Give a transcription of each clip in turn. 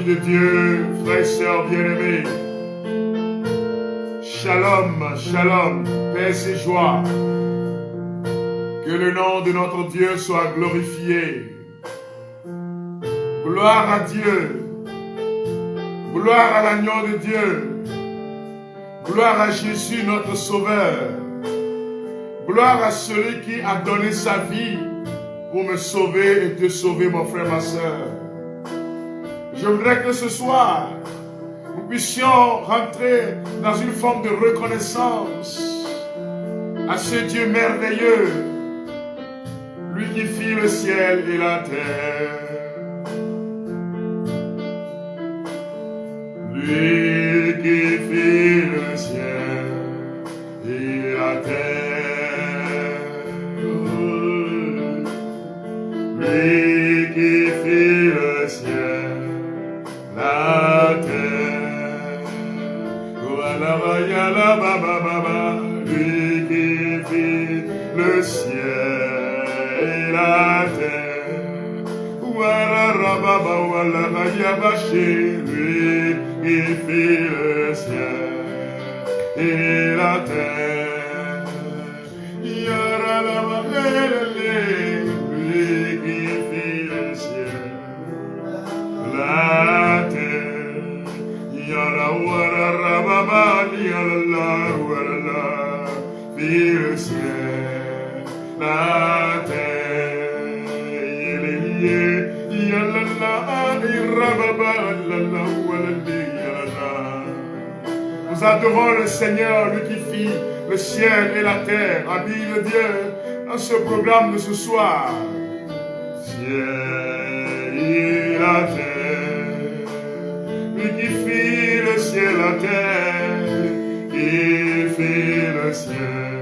famille de Dieu, frères et sœurs bien-aimés. Shalom, shalom, paix et joie. Que le nom de notre Dieu soit glorifié. Gloire à Dieu. Gloire à l'agneau de Dieu. Gloire à Jésus, notre Sauveur. Gloire à celui qui a donné sa vie pour me sauver et te sauver, mon frère, ma soeur. Je voudrais que ce soir, nous puissions rentrer dans une forme de reconnaissance à ce Dieu merveilleux, lui qui fit le ciel et la terre. Lui qui fit le ciel et la terre. Lui qui fit le ciel, la terre. Lui qui fit le ciel et la terre. Lui qui fit le ciel et la terre. Lui qui fit le ciel, la terre. Fit le ciel, la terre. Nous adorons le Seigneur, lui qui fit le ciel et la terre. Habille Dieu dans ce programme de ce soir. Ciel et la terre, lui qui fit le ciel et la terre, qui fit le ciel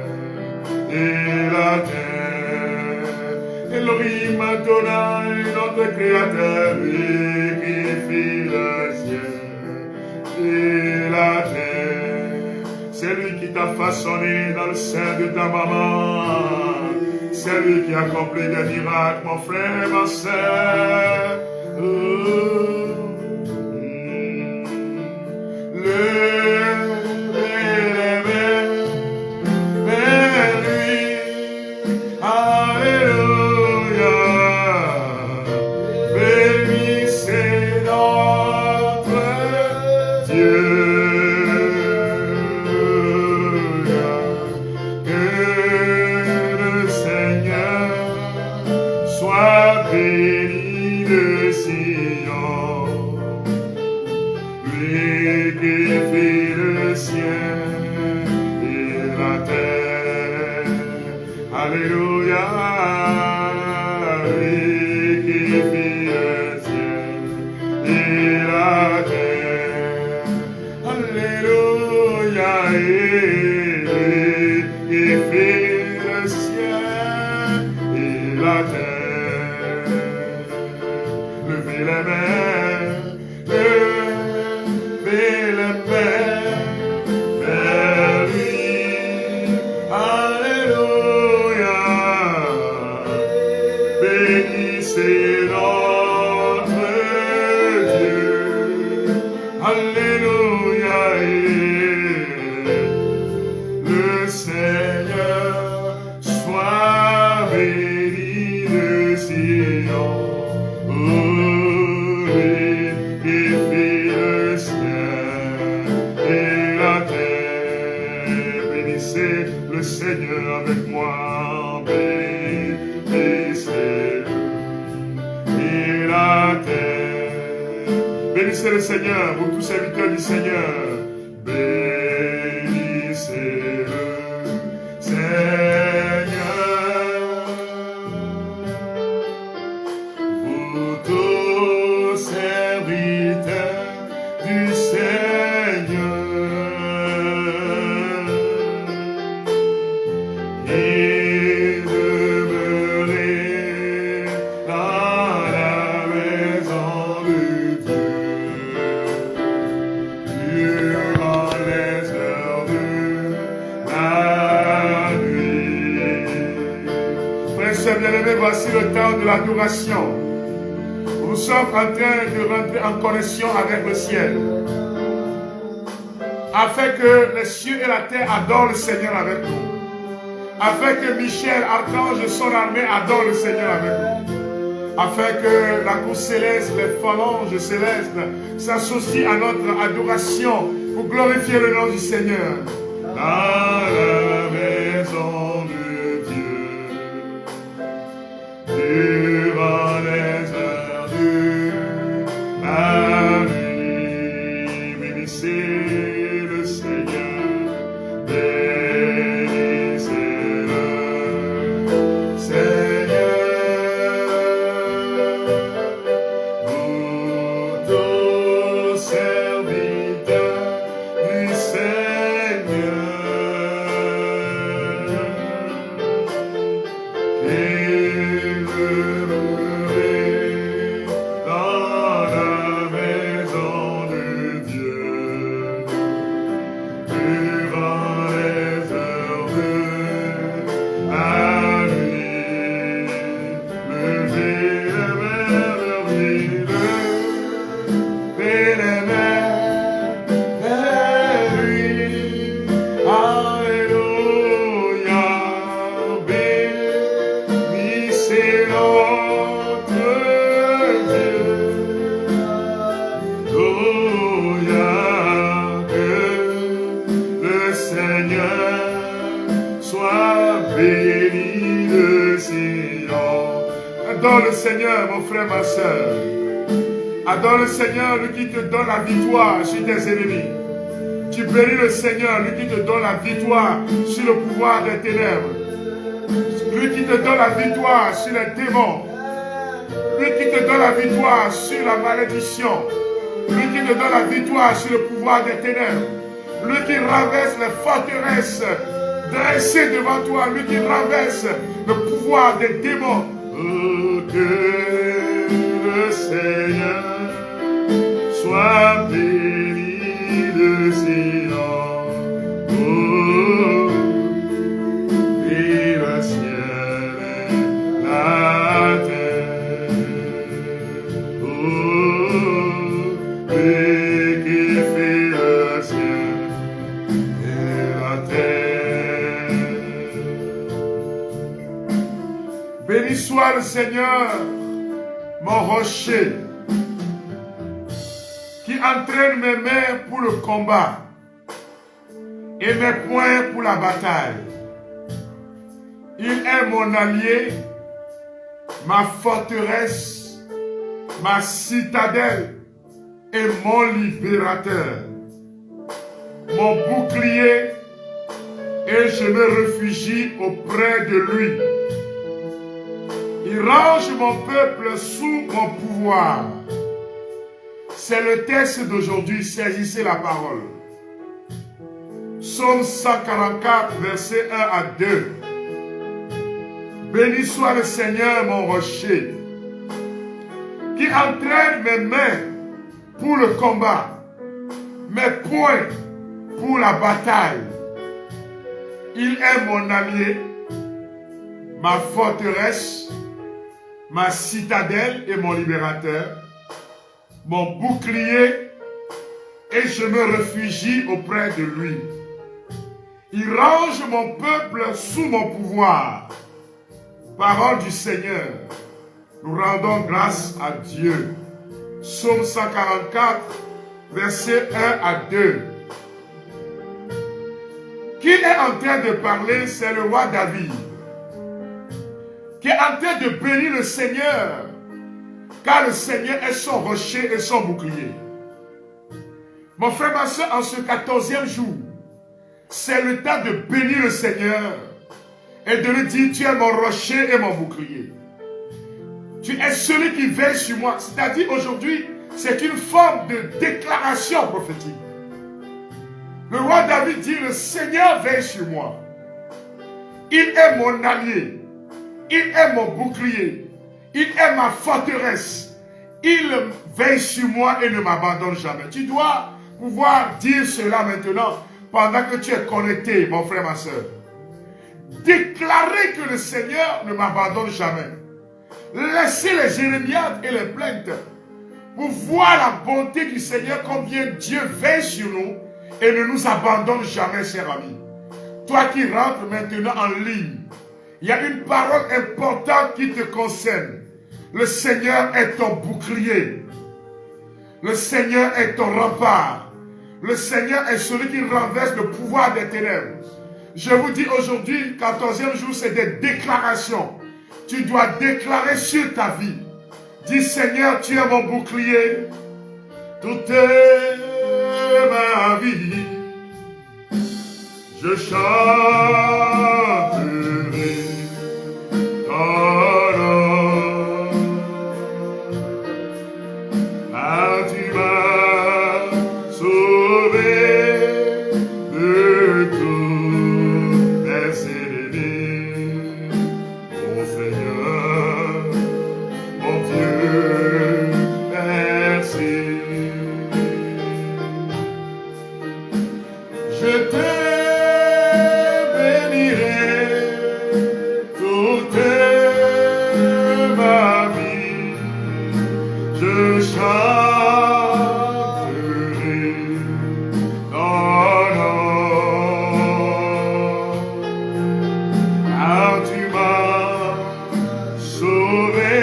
et la terre. Elohim Adonai, notre Créateur, lui qui fit le ciel et la terre. C'est lui qui t'a façonné dans le sein de ta maman. C'est lui qui accomplit des miracles, mon frère et ma soeur. Bénissez le Seigneur, vous tous serviteurs du Seigneur. Bénissez le Seigneur. Vous tous serviteurs du Seigneur. Et demeurez dans la maison de Dieu. Bien-aimés, voici le temps de l'adoration. Nous sommes en train de rentrer en connexion avec le ciel. Afin que les cieux et la terre adorent le Seigneur avec nous. Afin que Michel, archange et son armée adorent le Seigneur avec nous. Afin que la cour céleste, les phalanges célestes s'associent à notre adoration pour glorifier le nom du Seigneur. Dans la maison de Dieu, durant les heures de la nuit, bénissez le Seigneur, bénissez-le, Seigneur, vous tous serviteurs du Seigneur, et demeurez dans la maison de Dieu durant les heures de la nuit. Levez les mains, levez les mains vers lui. Alléluia, bénissez notre Dieu. Alléluia, que le Seigneur soit béni de Sion. Adore le Seigneur, mon frère, ma soeur. Adore le Seigneur, lui qui te donne la victoire sur tes ennemis. Tu bénis le Seigneur, lui qui te donne la victoire sur le pouvoir des ténèbres. Lui qui te donne la victoire sur les démons. Lui qui te donne la victoire sur la malédiction. Lui qui te donne la victoire sur le pouvoir des ténèbres. Lui qui renverse les forteresses dressées devant toi. Lui qui renverse le pouvoir des démons. Oh, que le Seigneur soit béni de Sion. Oh, et le ciel et la terre. Oh, et qui fait le ciel et la terre. Béni soit le Seigneur, mon rocher, qui entraîne mes mains pour le combat et mes poings pour la bataille. Il est mon allié, ma forteresse, ma citadelle et mon libérateur, mon bouclier, et je me réfugie auprès de lui. Il range mon peuple sous mon pouvoir. C'est le texte d'aujourd'hui, saisissez la parole. Psaume 144, versets 1 à 2. Béni soit le Seigneur, mon rocher, qui entraîne mes mains pour le combat, mes poings pour la bataille. Il est mon allié, ma forteresse, ma citadelle et mon libérateur, mon bouclier, et je me réfugie auprès de lui. Il range mon peuple sous mon pouvoir. Parole du Seigneur. Nous rendons grâce à Dieu. Psaume 144, versets 1 à 2. Qui est en train de parler, c'est le roi David, qui est en train de bénir le Seigneur, car le Seigneur est son rocher et son bouclier. Mon frère, ma soeur, en ce 14e jour, c'est le temps de bénir le Seigneur et de lui dire, tu es mon rocher et mon bouclier. Tu es celui qui veille sur moi. C'est-à-dire aujourd'hui, c'est une forme de déclaration prophétique. Le roi David dit, le Seigneur veille sur moi. Il est mon allié. Il est mon bouclier. Il est ma forteresse. Il veille sur moi et ne m'abandonne jamais. Tu dois pouvoir dire cela maintenant pendant que tu es connecté, mon frère, ma soeur. Déclarer que le Seigneur ne m'abandonne jamais. Laissez les jérémiades et les plaintes pour voir la bonté du Seigneur, combien Dieu veille sur nous et ne nous abandonne jamais, cher ami. Toi qui rentres maintenant en ligne, il y a une parole importante qui te concerne. Le Seigneur est ton bouclier. Le Seigneur est ton rempart. Le Seigneur est celui qui renverse le pouvoir des ténèbres. Je vous dis aujourd'hui, 14e jour, c'est des déclarations. Tu dois déclarer sur ta vie. Dis Seigneur, tu es mon bouclier. Toute ma vie, je chanterai ton nom. Ah, tu m'as sauvé de tous mes ennemis. Mon Seigneur, mon Dieu, merci. Je te bénirai toute ma vie. Je chanterai ton nom. Car tu m'as sauvé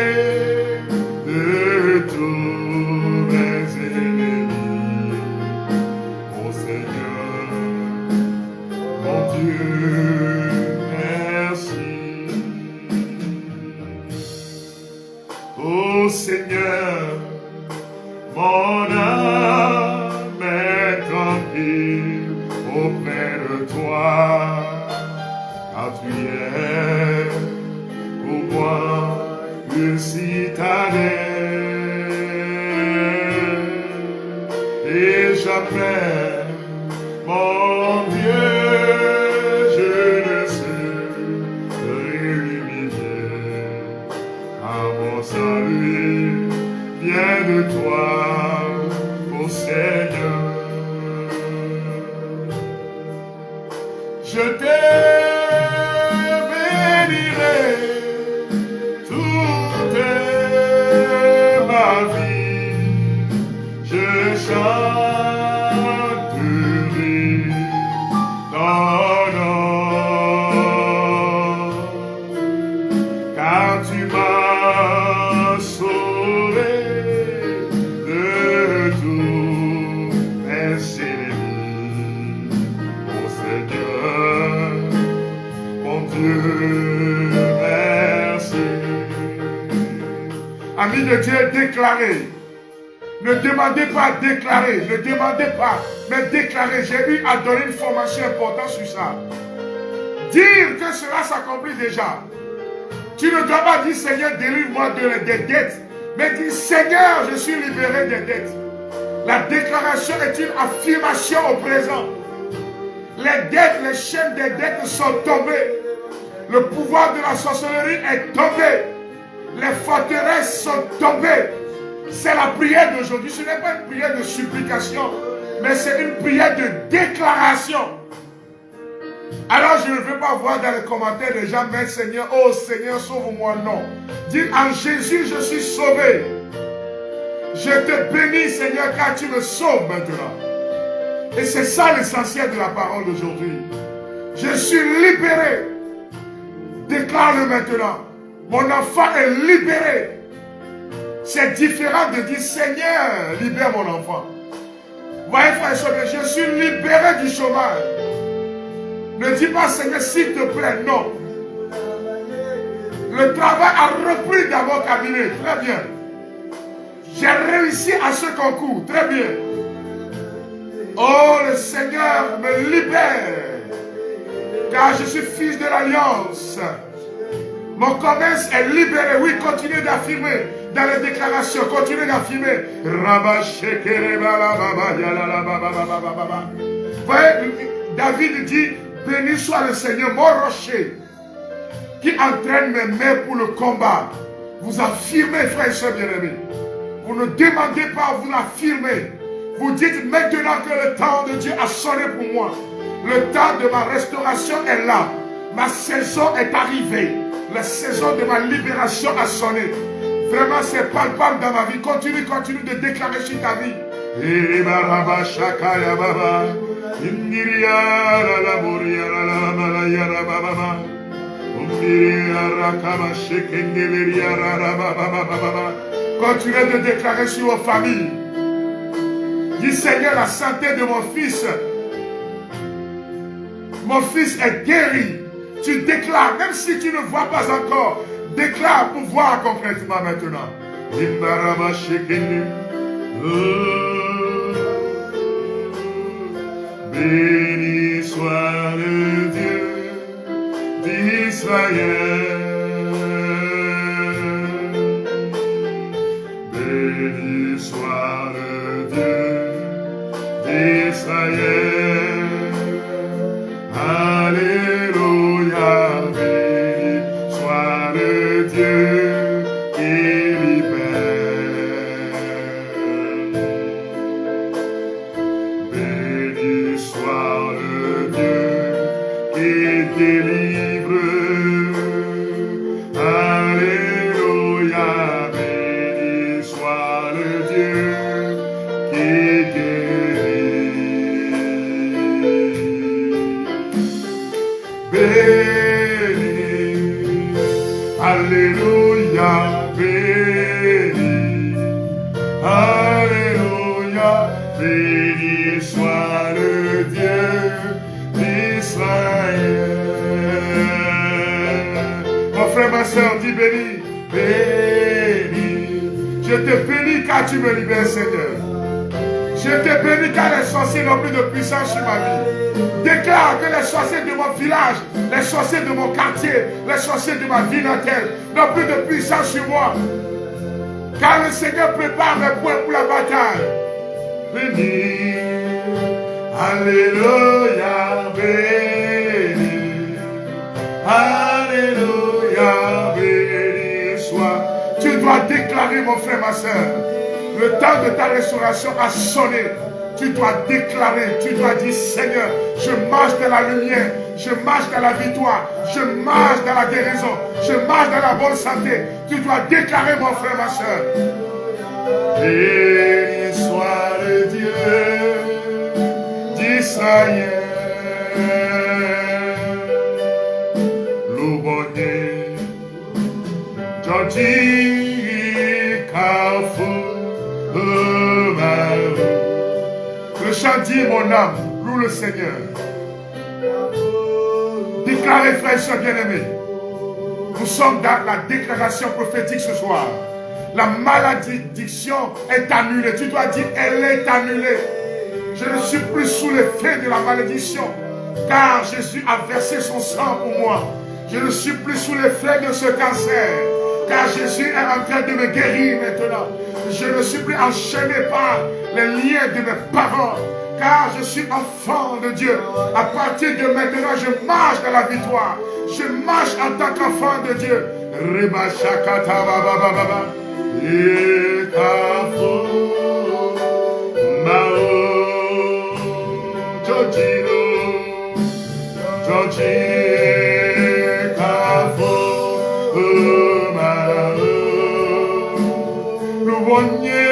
de tous mes ennemis. Mon Seigneur, mon Dieu, merci. Ô Seigneur, mon âme est tranquille auprès de toi, car tu es pour moi une citadelle. Et j'appelle mon Dieu, je ne sais de l'humilier, car mon salut vient de toi, ô Seigneur. Je te bénirai toute ma vie. Je chanterai ton nom, car tu m'as sauvé de tous mes ennemis. Mon Seigneur, mon Dieu, merci. Amis de Dieu, déclarez. Ne demandez pas à déclarer, ne demandez pas, mais déclarez. J'ai eu à donner une formation importante sur ça. Dire que cela s'accomplit déjà. Tu ne dois pas dire Seigneur, délivre-moi des dettes, mais dis Seigneur, je suis libéré des dettes. La déclaration est une affirmation au présent. Les dettes, les chaînes des dettes sont tombées. Le pouvoir de la sorcellerie est tombé. Les forteresses sont tombées. C'est la prière d'aujourd'hui. Ce n'est pas une prière de supplication, mais c'est une prière de déclaration. Alors je ne veux pas voir dans les commentaires des gens, mais Seigneur, oh Seigneur, sauve-moi. Non. Dis en Jésus, je suis sauvé. Je te bénis, Seigneur, car tu me sauves maintenant. Et c'est ça l'essentiel de la parole d'aujourd'hui. Je suis libéré. Déclare-le maintenant. Mon enfant est libéré. C'est différent de dire Seigneur, libère mon enfant. Voyez, frère et soeur, je suis libéré du chômage. Ne dis pas Seigneur, s'il te plaît, non. Le travail a repris dans mon cabinet, très bien. J'ai réussi à ce concours, très bien. Oh, le Seigneur me libère, car je suis fils de l'Alliance. Mon commerce est libéré. Oui, continuez d'affirmer dans les déclarations. Continuez d'affirmer. Voyez, David dit, béni soit le Seigneur, mon rocher, qui entraîne mes mains pour le combat. Vous affirmez, frères et sœurs bien-aimés. Vous ne demandez pas, vous l'affirmez. Vous dites maintenant que le temps de Dieu a sonné pour moi. Le temps de ma restauration est là. Ma saison est arrivée. La saison de ma libération a sonné. Vraiment, c'est palpable dans ma vie. Continue de déclarer sur ta vie. Continuez de déclarer sur vos familles. Dis Seigneur, la santé de mon fils. Mon fils est guéri. Tu déclares, même si tu ne vois pas encore, déclare pour voir concrètement maintenant. Béni soit le Dieu d'Israël. Béni soit le Dieu d'Israël. Alléluia. Béni soit le Dieu qui libère. Béni soit le Dieu qui délivre. Alléluia. Béni soit le Dieu qui guérit. Béni, alléluia, béni, alléluia, béni soit le Dieu d'Israël. Mon frère, ma soeur, dis béni, béni. Je te bénis car tu me libères, Seigneur. Je te bénis car les sorciers n'ont plus de puissance sur ma vie. Déclare que les sorciers de mon village, les sorciers de mon quartier, les sorciers de ma vie natale n'ont plus de puissance sur moi. Car le Seigneur prépare mes poings pour la bataille. Béni, alléluia, béni, alléluia, béni soit. Tu dois déclarer, mon frère, ma soeur. Le temps de ta restauration a sonné. Tu dois déclarer, tu dois dire Seigneur, je marche dans la lumière, je marche dans la victoire, je marche dans la guérison, je marche dans la bonne santé. Tu dois déclarer, mon frère, ma soeur. Béni soit le Dieu d'Israël. Loubonné, Georgie, Carrefour. Le chant dit, mon âme, loue le Seigneur. Déclarez, frères et sœurs bien-aimés. Nous sommes dans la déclaration prophétique ce soir. La malédiction est annulée. Tu dois dire, elle est annulée. Je ne suis plus sous l'effet de la malédiction, car Jésus a versé son sang pour moi. Je ne suis plus sous l'effet de ce cancer, car Jésus est en train de me guérir maintenant. Je ne suis plus enchaîné par les liens de mes parents, car je suis enfant de Dieu. À partir de maintenant, je marche dans la victoire. Je marche en tant qu'enfant de Dieu. Reba shakata baba baba ekafo mao jojiro jojikafo mao lubonye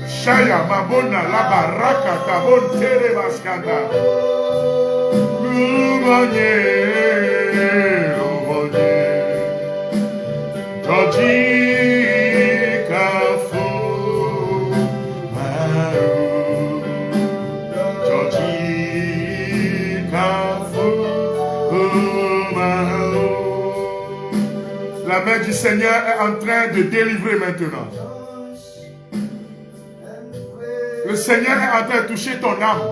shaya mabona la baraka tabon tere baskanda lubonye La main du Seigneur est en train de délivrer maintenant. Le Seigneur est en train de toucher ton âme.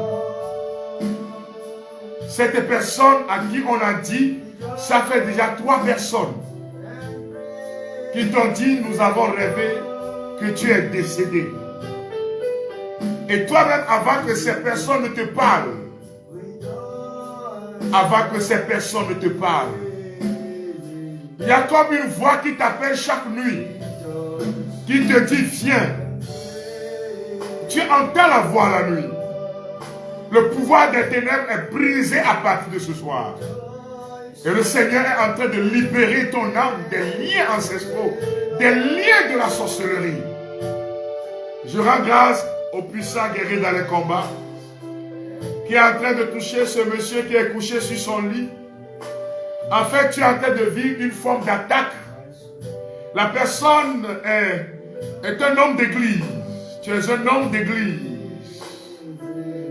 Cette personne à qui on a dit, ça fait déjà 3 personnes qui t'ont dit, nous avons rêvé que tu es décédé. Et toi-même, avant que ces personnes ne te parlent, il y a comme une voix qui t'appelle chaque nuit, qui te dit, viens. Tu entends la voix la nuit. Le pouvoir des ténèbres est brisé à partir de ce soir. Et le Seigneur est en train de libérer ton âme des liens ancestraux, des liens de la sorcellerie. Je rends grâce au puissant guerrier dans les combats qui est en train de toucher ce monsieur qui est couché sur son lit. En fait, tu es en train de vivre une forme d'attaque. La personne est un homme d'église. Tu es un homme d'église.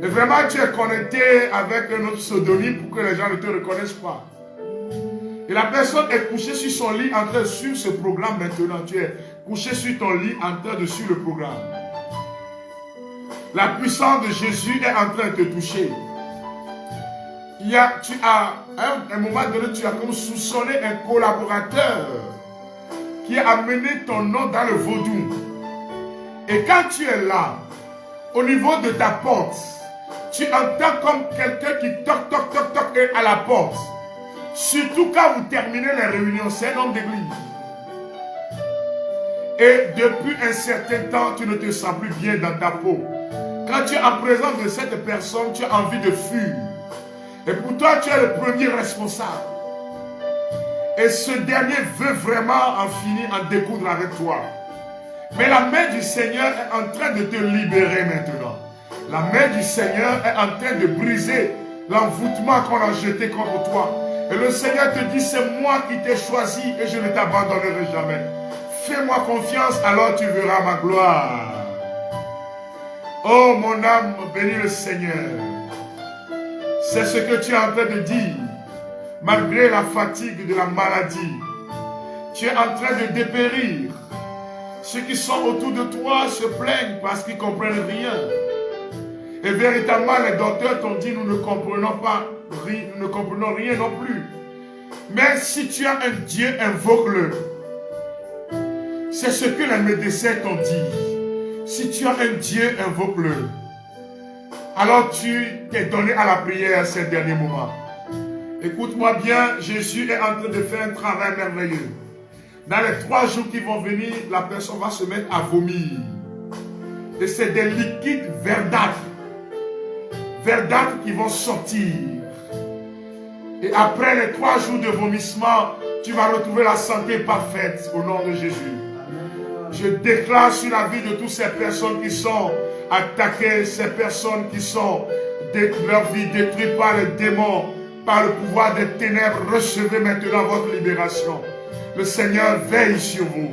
Et vraiment, tu es connecté avec un autre pseudonyme pour que les gens ne te reconnaissent pas. Et la personne est couchée sur son lit en train de suivre ce programme maintenant. Tu es couché sur ton lit en train de suivre le programme. La puissance de Jésus est en train de te toucher. À un moment donné, tu as comme soupçonné un collaborateur qui a amené ton nom dans le vaudou. Et quand tu es là, au niveau de ta porte, tu entends comme quelqu'un qui toque, toque, toque, toque à la porte. Surtout quand vous terminez les réunions, c'est un homme d'église. Et depuis un certain temps, tu ne te sens plus bien dans ta peau. Quand tu es en présence de cette personne, tu as envie de fuir. Et pour toi, tu es le premier responsable. Et ce dernier veut vraiment en finir, en découdre avec toi. Mais la main du Seigneur est en train de te libérer maintenant. La main du Seigneur est en train de briser l'envoûtement qu'on a jeté contre toi. Et le Seigneur te dit, c'est moi qui t'ai choisi et je ne t'abandonnerai jamais. Fais-moi confiance, alors tu verras ma gloire. Oh mon âme, bénis le Seigneur. C'est ce que tu es en train de dire. Malgré la fatigue de la maladie, tu es en train de dépérir. Ceux qui sont autour de toi se plaignent parce qu'ils ne comprennent rien. Et véritablement, les docteurs t'ont dit, nous ne comprenons pas, nous ne comprenons rien non plus. Mais si tu as un Dieu, invoque-le. C'est ce que les médecins t'ont dit. Si tu as un Dieu, invoque-le. Alors tu t'es donné à la prière ces derniers moments. Écoute-moi bien, Jésus est en train de faire un travail merveilleux. Dans les 3 jours qui vont venir, la personne va se mettre à vomir. Et c'est des liquides verdâtres. Verdâtres qui vont sortir. Et après les 3 jours de vomissement, tu vas retrouver la santé parfaite au nom de Jésus. Je déclare sur la vie de toutes ces personnes qui sont attaquées, ces personnes qui sont leur vie détruite par les démons, par le pouvoir des ténèbres. Recevez maintenant votre libération. Le Seigneur veille sur vous.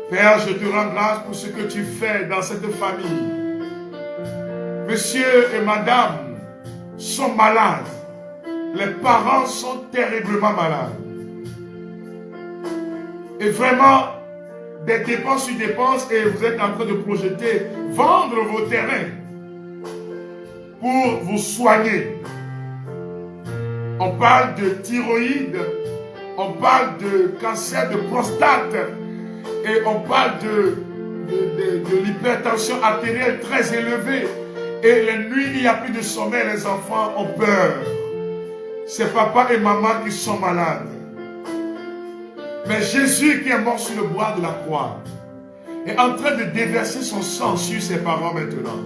Père, je te rends grâce pour ce que tu fais dans cette famille. Monsieur et madame sont malades. Les parents sont terriblement malades. Et vraiment, des dépenses sur dépenses, et vous êtes en train de projeter, vendre vos terrains pour vous soigner. On parle de thyroïde, on parle de cancer de prostate, et on parle de l'hypertension artérielle très élevée. Et les nuits, il n'y a plus de sommeil, les enfants ont peur. C'est papa et maman qui sont malades. Mais Jésus qui est mort sur le bois de la croix est en train de déverser son sang sur ses parents maintenant.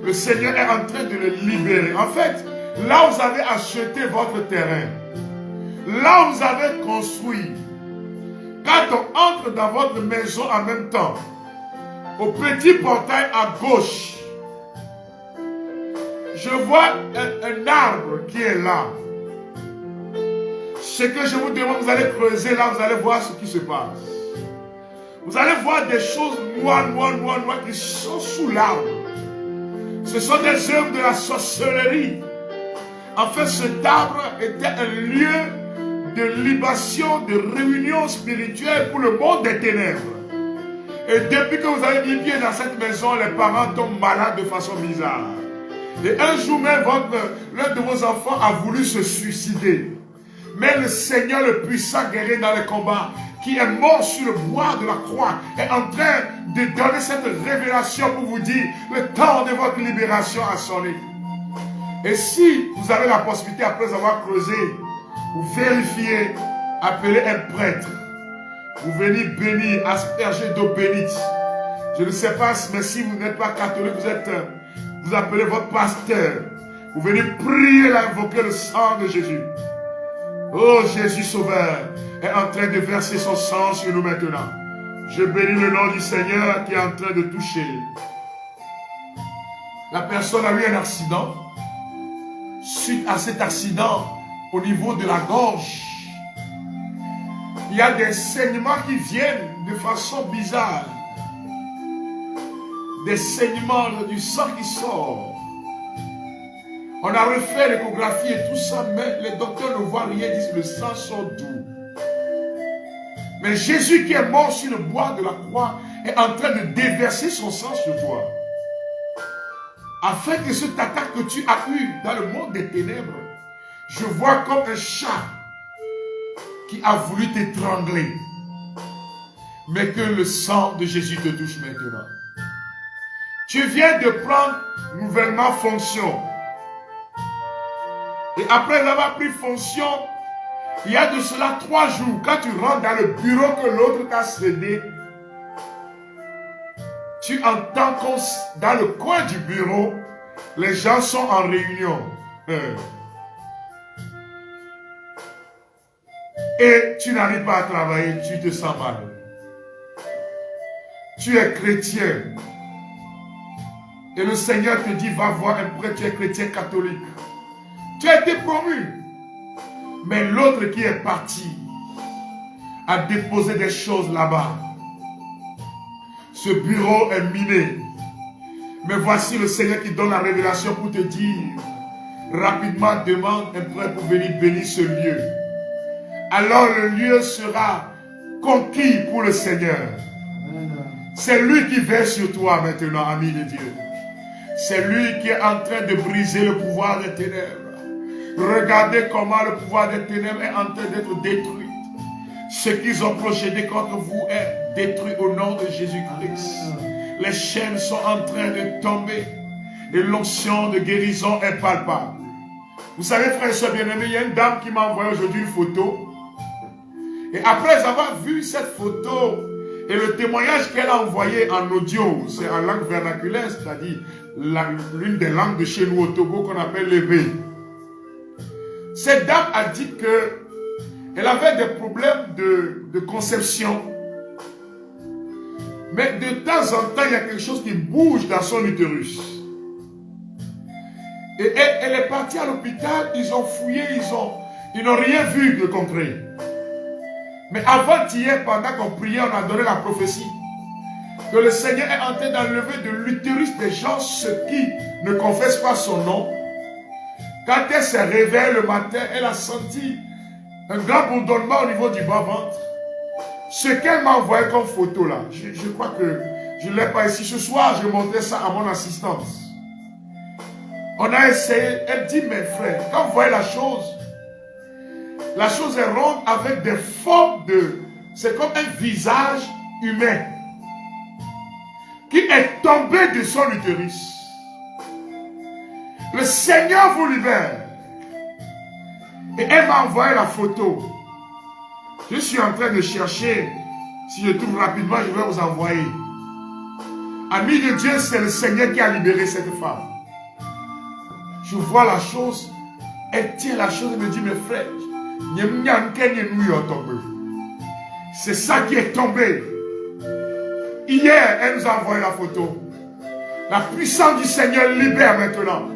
Le Seigneur est en train de le libérer. En fait, là où vous avez acheté votre terrain, là où vous avez construit, quand on entre dans votre maison en même temps, au petit portail à gauche, je vois un arbre qui est là. Ce que je vous demande, vous allez creuser là, vous allez voir ce qui se passe. Vous allez voir des choses noires qui sont sous l'arbre. Ce sont des œuvres de la sorcellerie. En fait, cet arbre était un lieu de libation, de réunion spirituelle pour le monde des ténèbres. Et depuis que vous avez mis pied dans cette maison, les parents tombent malades de façon bizarre. Et un jour même, l'un de vos enfants a voulu se suicider. Mais le Seigneur, le puissant guerrier dans les combats, qui est mort sur le bois de la croix, est en train de donner cette révélation pour vous dire, le temps de votre libération a sonné. Et si vous avez la possibilité, après avoir creusé, vous vérifiez, appelez un prêtre. Vous venez bénir, asperger d'eau bénite. Je ne sais pas, mais si vous n'êtes pas catholique, vous appelez votre pasteur. Vous venez prier, invoquer le sang de Jésus. Oh, Jésus Sauveur est en train de verser son sang sur nous maintenant. Je bénis le nom du Seigneur qui est en train de toucher. La personne a eu un accident. Suite à cet accident, au niveau de la gorge, il y a des saignements qui viennent de façon bizarre. Des saignements du sang qui sort. On a refait l'échographie et tout ça, mais les docteurs ne voient rien, disent le sang sort d'où. Mais Jésus qui est mort sur le bois de la croix est en train de déverser son sang sur toi. Afin que cette attaque que tu as eue dans le monde des ténèbres, je vois comme un chat qui a voulu t'étrangler. Mais que le sang de Jésus te touche maintenant. Tu viens de prendre nouvellement fonction. Et après avoir pris fonction, il y a de cela 3 jours, quand tu rentres dans le bureau que l'autre t'a cédé, tu entends que dans le coin du bureau, les gens sont en réunion. Et tu n'arrives pas à travailler, tu te sens mal. Tu es chrétien. Et le Seigneur te dit, va voir un prêtre, tu es chrétien catholique. Tu as été promu. Mais l'autre qui est parti a déposé des choses là-bas. Ce bureau est miné. Mais voici le Seigneur qui donne la révélation pour te dire, rapidement demande un prêtre pour venir bénir ce lieu. Alors le lieu sera conquis pour le Seigneur. C'est lui qui veille sur toi maintenant, ami de Dieu. C'est lui qui est en train de briser le pouvoir des ténèbres. Regardez comment le pouvoir des ténèbres est en train d'être détruit. Ce qu'ils ont projeté contre vous est détruit au nom de Jésus-Christ. Les chaînes sont en train de tomber. Et l'onction de guérison est palpable. Vous savez, frères et sœurs bien-aimés, il y a une dame qui m'a envoyé aujourd'hui une photo. Et après avoir vu cette photo et le témoignage qu'elle a envoyé en audio, c'est en langue vernaculaire, c'est-à-dire l'une des langues de chez nous au Togo qu'on appelle l'ébé. Cette dame a dit qu'elle avait des problèmes de conception. Mais de temps en temps, il y a quelque chose qui bouge dans son utérus. Et elle est partie à l'hôpital, ils ont fouillé, ils n'ont rien vu de concret. Mais avant-hier, pendant qu'on priait, on a donné la prophétie que le Seigneur est en train d'enlever de l'utérus des gens ceux qui ne confessent pas son nom. Quand elle s'est réveillée le matin, elle a senti un grand bourdonnement au niveau du bas-ventre. Ce qu'elle m'a envoyé comme photo là, je crois que je ne l'ai pas ici. Ce soir, je montrais ça à mon assistance. On a essayé, elle dit, mes frères, quand vous voyez la chose est ronde avec des formes c'est comme un visage humain qui est tombé de son utérus. Le Seigneur vous libère. Et elle m'a envoyé la photo. Je suis en train de chercher. Si je trouve rapidement, je vais vous envoyer. Ami de Dieu, c'est le Seigneur qui a libéré cette femme. Je vois la chose. Elle tient la chose et me dit, mes frères, c'est ça qui est tombé. Hier, elle nous a envoyé la photo. La puissance du Seigneur libère maintenant.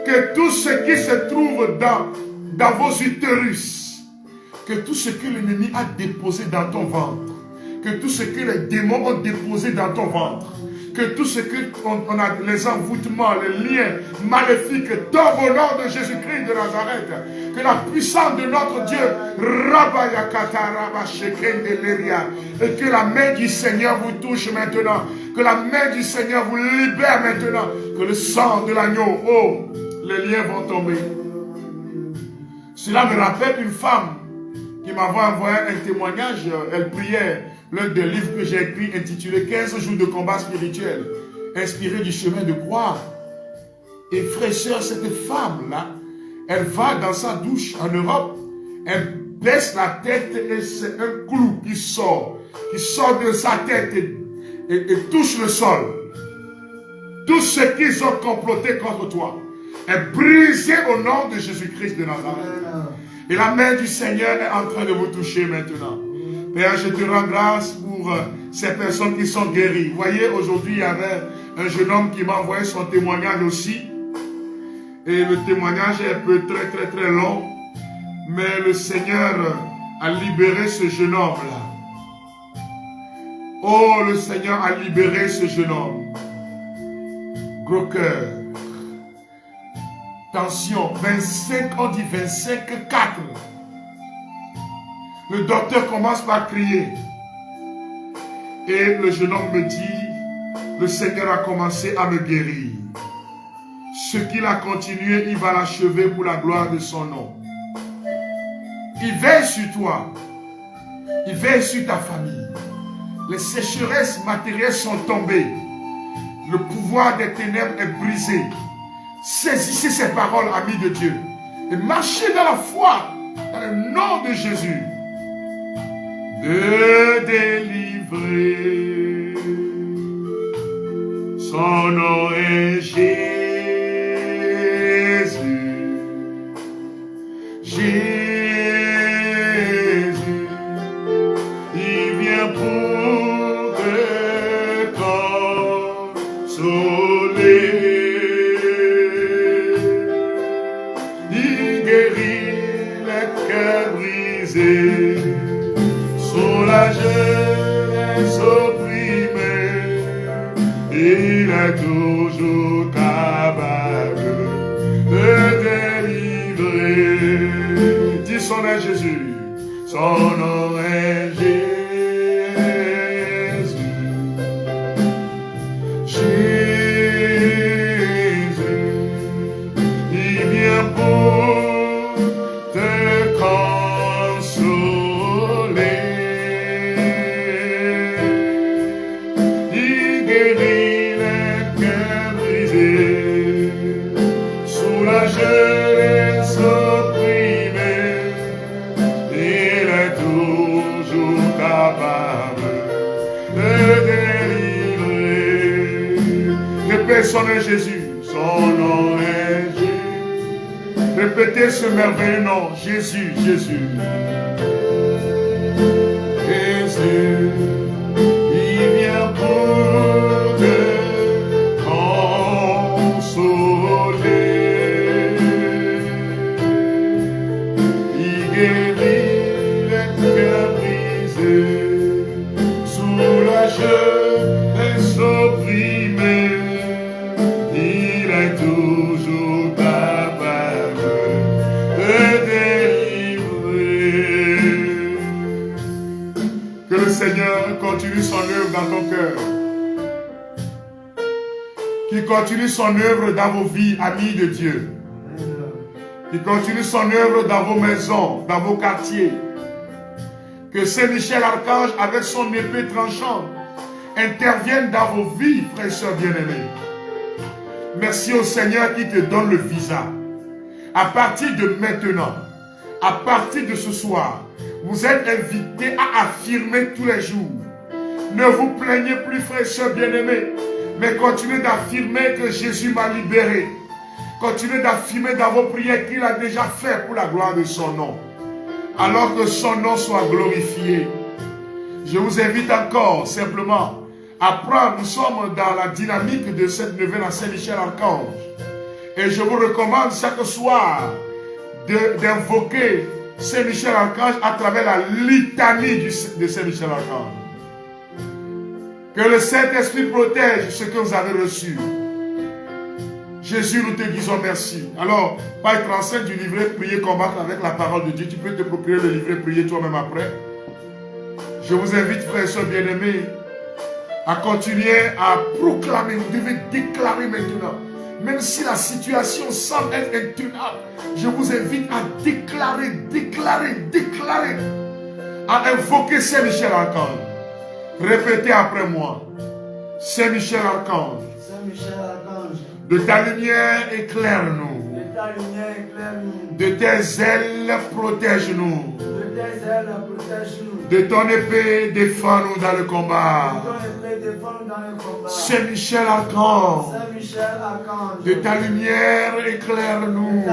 Que tout ce qui se trouve dans vos utérus, que tout ce que l'ennemi a déposé dans ton ventre, que tout ce que les démons ont déposé dans ton ventre, que tout ce que on a, les envoûtements, les liens maléfiques tombent au nom de Jésus-Christ de Nazareth. Que la puissance de notre Dieu, et que la main du Seigneur vous touche maintenant. Que la main du Seigneur vous libère maintenant. Que le sang de l'agneau, oh, les liens vont tomber. Cela me rappelle une femme qui m'avait envoyé un témoignage. Elle priait l'un des livres que j'ai écrit intitulé 15 jours de combat spirituel, inspiré du chemin de croix. Et frères et sœurs, cette femme-là, elle va dans sa douche en Europe, elle baisse la tête et c'est un clou qui sort de sa tête et touche le sol. Tout ce qu'ils ont comploté contre toi est brisé au nom de Jésus-Christ de Nazareth. Et la main du Seigneur est en train de vous toucher maintenant. Père, je te rends grâce pour ces personnes qui sont guéries. Vous voyez, aujourd'hui, il y avait un jeune homme qui m'a envoyé son témoignage aussi. Et le témoignage est un peu très long. Mais le Seigneur a libéré ce jeune homme-là. Oh, le Seigneur a libéré ce jeune homme. Gros cœur. Tension, 25, on dit 25, 4. Le docteur commence par crier. Et le jeune homme me dit, le Seigneur a commencé à me guérir. Ce qu'il a continué, il va l'achever pour la gloire de son nom. Il veille sur toi. Il veille sur ta famille. Les sécheresses matérielles sont tombées. Le pouvoir des ténèbres est brisé. Saisissez ces paroles, amis de Dieu. Et marchez dans la foi, dans le nom de Jésus. De délivrer. Son nom est Jésus. Jésus. Il vient pour te consoler. Il guérit les cœurs brisés. Soulager les opprimés, il est toujours capable de délivrer. Dis son nom Jésus, son nom est Jésus. Jésus, il vient pour te consoler. Son nom est Jésus, son nom est Jésus. Répétez ce merveilleux nom, Jésus, Jésus. Jésus, il vient pour te consoler. Il guérit les cœurs brisés, soulage les opprimés. Toujours capable de délivrer. Que le Seigneur continue son œuvre dans ton cœur. Qu'il continue son œuvre dans vos vies, amis de Dieu. Qu'il continue son œuvre dans vos maisons, dans vos quartiers. Que Saint-Michel Archange, avec son épée tranchante, intervienne dans vos vies, frères et sœurs bien-aimés. Merci au Seigneur qui te donne le visa. À partir de maintenant, à partir de ce soir, vous êtes invités à affirmer tous les jours. Ne vous plaignez plus, frères et sœurs bien-aimés, mais continuez d'affirmer que Jésus m'a libéré. Continuez d'affirmer dans vos prières qu'il a déjà fait pour la gloire de son nom. Alors que son nom soit glorifié. Je vous invite encore simplement à prendre, nous sommes dans la dynamique de cette neuvaine à Saint-Michel-Archange. Et je vous recommande chaque soir d'invoquer Saint-Michel-Archange à travers la litanie de Saint-Michel-Archange. Que le Saint-Esprit protège ce que vous avez reçu. Jésus, nous te disons merci. Alors, pas être enceinte du livret prier, combattre avec la parole de Dieu. Tu peux te procurer le livret prier toi-même après. Je vous invite, frères et sœurs bien-aimés, à continuer à proclamer. Vous devez déclarer maintenant. Même si la situation semble être intenable, je vous invite à déclarer, à invoquer Saint-Michel-Archange. Répétez après moi. Saint-Michel-Archange. Saint-Michel-Archange. De ta lumière éclaire-nous. De ta lumière éclaire-nous. De tes ailes protège-nous. De De ton épée, défends-nous dans le combat. Saint-Michel Archange, de ta lumière, éclaire-nous.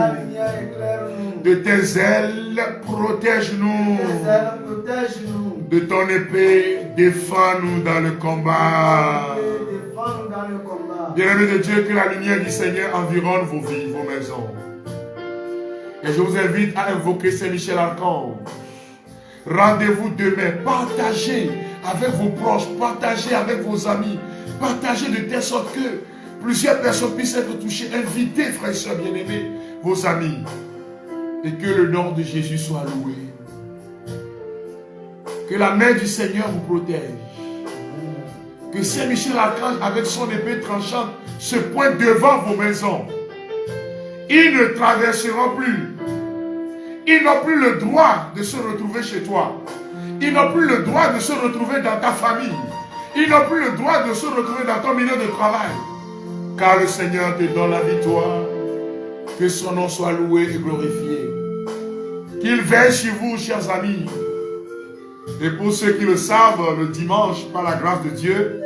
De tes ailes, protège-nous. De ton épée, défends-nous dans le combat. Bien-aimés de Dieu, que la lumière du Seigneur environne vos vies, vos maisons. Et je vous invite à invoquer Saint-Michel Archange. Rendez-vous demain. Partagez avec vos proches, partagez avec vos amis, partagez de telle sorte que plusieurs personnes puissent être touchées. Invitez, frères et sœurs bien-aimés, vos amis. Et que le nom de Jésus soit loué. Que la main du Seigneur vous protège. Que Saint-Michel Archange, avec son épée tranchante, se pointe devant vos maisons. Ils ne traverseront plus. Ils n'ont plus le droit de se retrouver chez toi. Ils n'ont plus le droit de se retrouver dans ta famille. Ils n'ont plus le droit de se retrouver dans ton milieu de travail. Car le Seigneur te donne la victoire. Que son nom soit loué et glorifié. Qu'il veille sur vous, chers amis. Et pour ceux qui le savent, le dimanche, par la grâce de Dieu,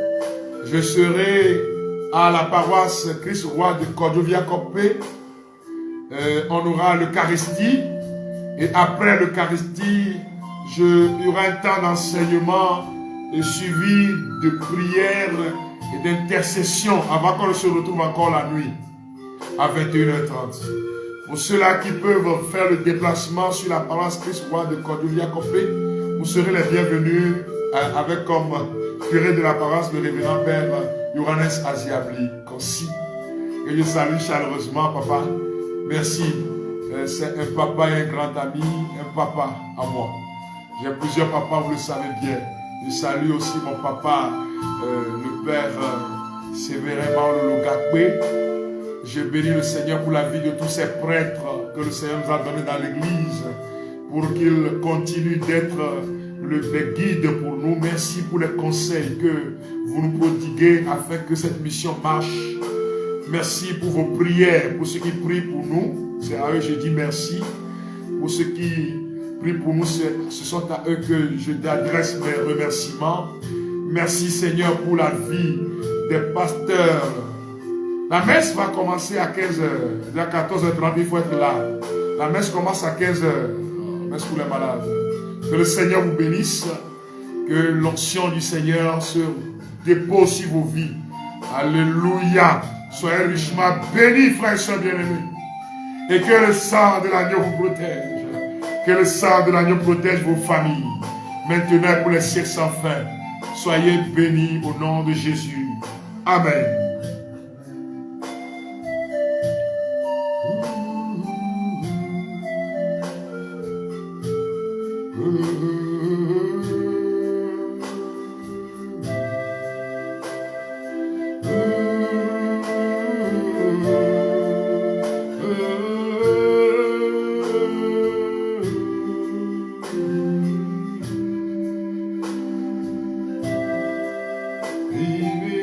je serai à la paroisse Christ Roi de Cordovia-Copé. On aura l'Eucharistie. Et après l'Eucharistie, il y aura un temps d'enseignement suivi de prière et d'intercession avant qu'on se retrouve encore la nuit à 21h30. Pour ceux-là qui peuvent faire le déplacement sur la paroisse Christ Roi de Cordovia-Copé, vous serez les bienvenus avec comme curé de la paroisse le révérend Père Yohannes Aziabli Kossi. Et je salue chaleureusement papa. Merci. C'est un papa et un grand ami, un papa à moi. J'ai plusieurs papas, vous le savez bien. Je salue aussi mon papa, le père Sévérin Maolo Gakwe. Je bénis le Seigneur pour la vie de tous ces prêtres que le Seigneur nous a donnés dans l'église, pour qu'ils continuent d'être des guides pour nous. Merci pour les conseils que vous nous prodiguez afin que cette mission marche. Merci pour vos prières, pour ceux qui prient pour nous. C'est à eux que je dis merci. Pour ceux qui prient pour nous, ce sont à eux que je t'adresse mes remerciements. Merci Seigneur pour la vie des pasteurs. La messe va commencer à 15h. À 14h30, il faut être là. La messe commence à 15h. Messe pour les malades. Que le Seigneur vous bénisse. Que l'onction du Seigneur se dépose sur vos vies. Alléluia. Soyez richement bénis, frères et sœurs bien-aimés. Et que le sang de l'agneau vous protège. Que le sang de l'agneau protège vos familles. Maintenant et pour les siècles sans fin. Soyez bénis au nom de Jésus. Amen. Baby.